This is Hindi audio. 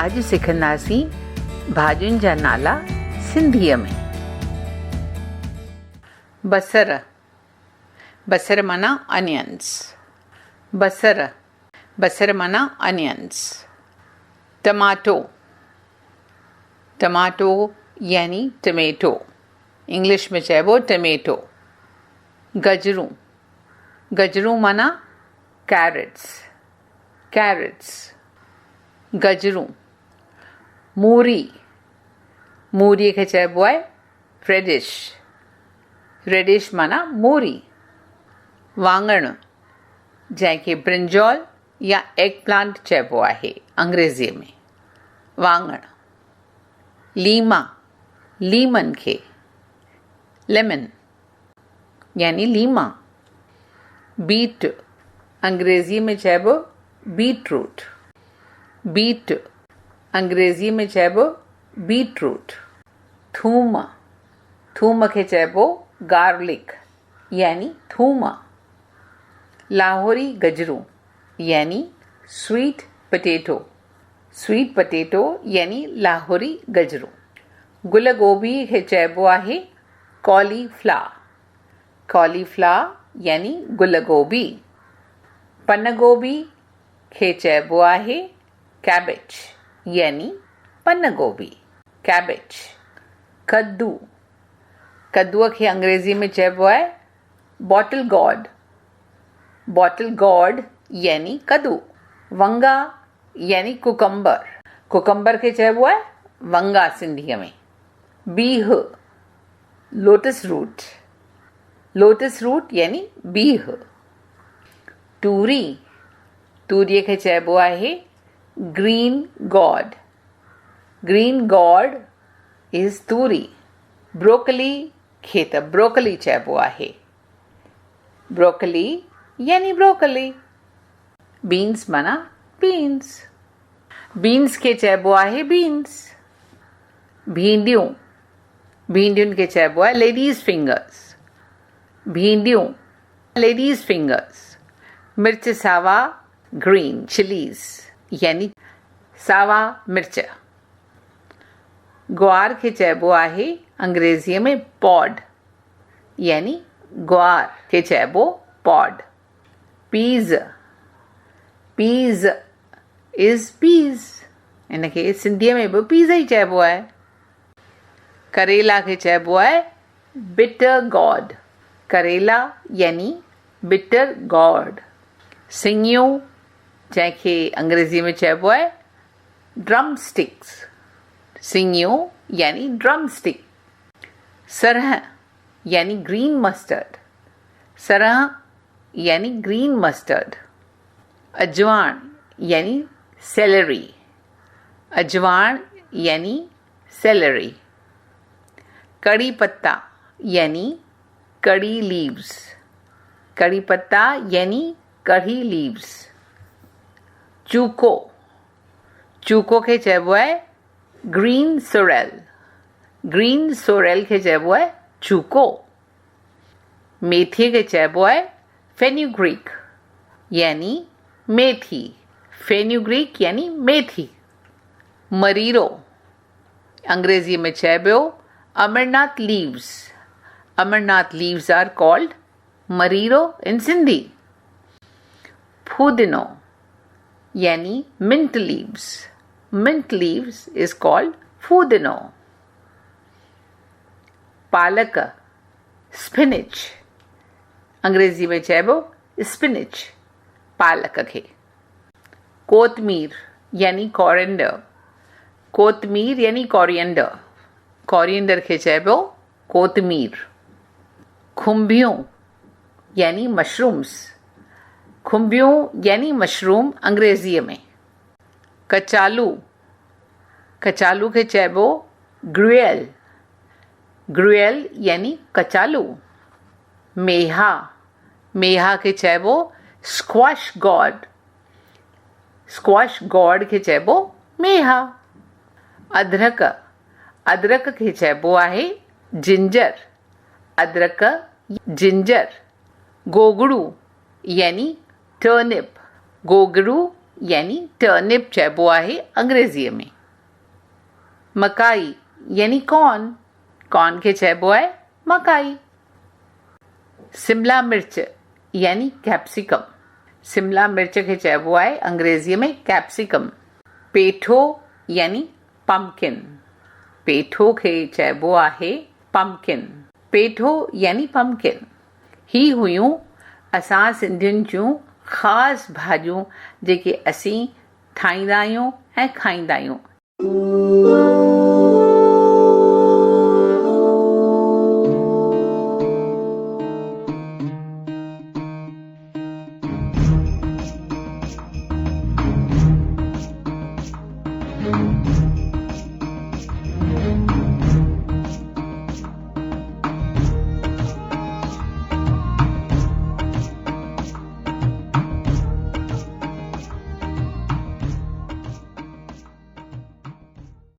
अॼु सिखंदासीं भाॼियुनि जा नाला सिंधीअ में। बसर, बसर माना अनियंस। बसर, बसर माना अनियंस। टमाटो, टमाटो यानी टमेटो, इंग्लिश में चइबो टमेटो। गजरूं, गजरूं माना कैरेट्स, कैरेट्स। गजरूं। मूरी, मूरीअ खे चइबो आहे रेडिश, रेडिश माना मूरी। वाङण, जंहिंखे ब्रिंजॉल या एग प्लांट चइबो आहे अंग्रेज़ीअ में, वाङण। लीमा, लीमन खे लेमन यानी लीमा। बीट, अंग्रेज़ीअ में चइबो बीटरूट, बीट अंग्रेज़ीअ में चइबो बीटरूट। थूम, थूम खे चइबो गार्लिक यानी थूम। लाहौरी गजरूं यानी स्वीट पटेटो, स्वीट पटेटो यानी लाहौरी गजरूं। गुल गोभी खे चइबो आहे कॉलीफ्लावर, कॉलीफ्लावर यानी गुल गोभी। पन गोभी खे चइबो आहे कैबेज यानी पन गोभी, कैबेज। कद्दू, कद्दूअ खे अंग्रेज़ी में चइबो आहे बॉटल गॉड, बॉटल गॉड यानी कद्दू। वंगा यानी कुकम्बर, कुकम्बर खे चइबो आहे वंगा सिंधीअ में। बीह, लोटस रूट, लोटस रूट यानी बीह। तूरी, तूरीअ खे चइबो आहे green God, green God is Turi. Broccoli खे त ब्रोकली चइबो आहे, ब्रोकली यानी ब्रोकली। बीन्स माना बीन्स, बीन्स खे चइबो आहे बीन्स। भींडियूं, भींडियुनि खे चइबो आहे लेडीज़ फिंगर्स, भींडियूं लेडीज़ फिंगर्स। मिर्च सावा ग्रीन चिलीज़ यानी सावा मिर्च। ग्वार खे चइबो आहे अंग्रेज़ीअ में पॉड यानी ग्वार खे चइबो pod. Peas, peas is peas, इनखे सिंधीअ में बि पीज़ ई चइबो आहे। करेला खे चइबो आहे बिटर गॉड, करेला यानी बिटर गॉड। सिंगियूं, जंहिंखे अंग्रेज़ीअ में चइबो आहे ड्रम स्टिक्स, सिंगियूं यानी ड्रम स्टिक। सरह यानी ग्रीन मस्टर्ड, सरह यानी ग्रीन मस्टर्ड। अजवाण यानी सेलरी, अजवाण यानी सेलरी। कड़ी पत्ता यानी कड़ी लीव्स, कड़ी पत्ता यानी कड़ी लीव्स। चूको, चूको खे चइबो आहे ग्रीन सोरेल, ग्रीन सोरेल खे चइबो आहे चूको। मेथीअ खे चइबो आहे फेन्यूग्रीक यानी मेथी, फेन्यूग्रीक यानी मेथी। मरीरो, अंग्रेज़ीअ में चइबो amaranth leaves, amaranth leaves are called मरीरो इन सिंधी। फूदिनो यानी mint leaves, mint leaves is called फूदिनो। पालक, स्पिनिच, अंग्रेज़ी में चइबो स्पिनिच, पालक खे। कोतमीर यानी कॉरिएंडर, कोतमीर यानी कॉरिएंडर, कॉरिएंडर खे चइबो कोतमीर। खुंबियूं यानी मशरूम्स, खुंबियूं यानी मशरूम अंग्रेज़ीअ में। कचालू, कचालू खे चइबो ग्रुएल, ग्रुएल यानी कचालू। मेहा, मेहा खे चइबो स्क्वाश गॉड, स्क्वाश गॉड खे चइबो मेहा। अदरक, अदरक खे चइबो आहे जिंजर, अदरक जिंजर। गोगड़ू यानी टर्निप, गोगड़ू यानी टर्निप चइबो आहे अंग्रेज़ीअ में। मकाई यानी कॉर्न, कॉर्न खे चइबो आहे मकाई। शिमला मिर्च यानी कैप्सिकम, शिमला मिर्च खे चइबो आहे अंग्रेज़ीअ में कैप्सिकम। पेठो यानी पम्पकिन, पेठो खे चइबो आहे पम्पकिन, पेठो यानी पम्पकिन। ही हुयूं असां सिंधियुनि जूं ख़ासि भाॼियूं जेके असीं ठाहींदा आहियूं ऐं खाईंदा आहियूं।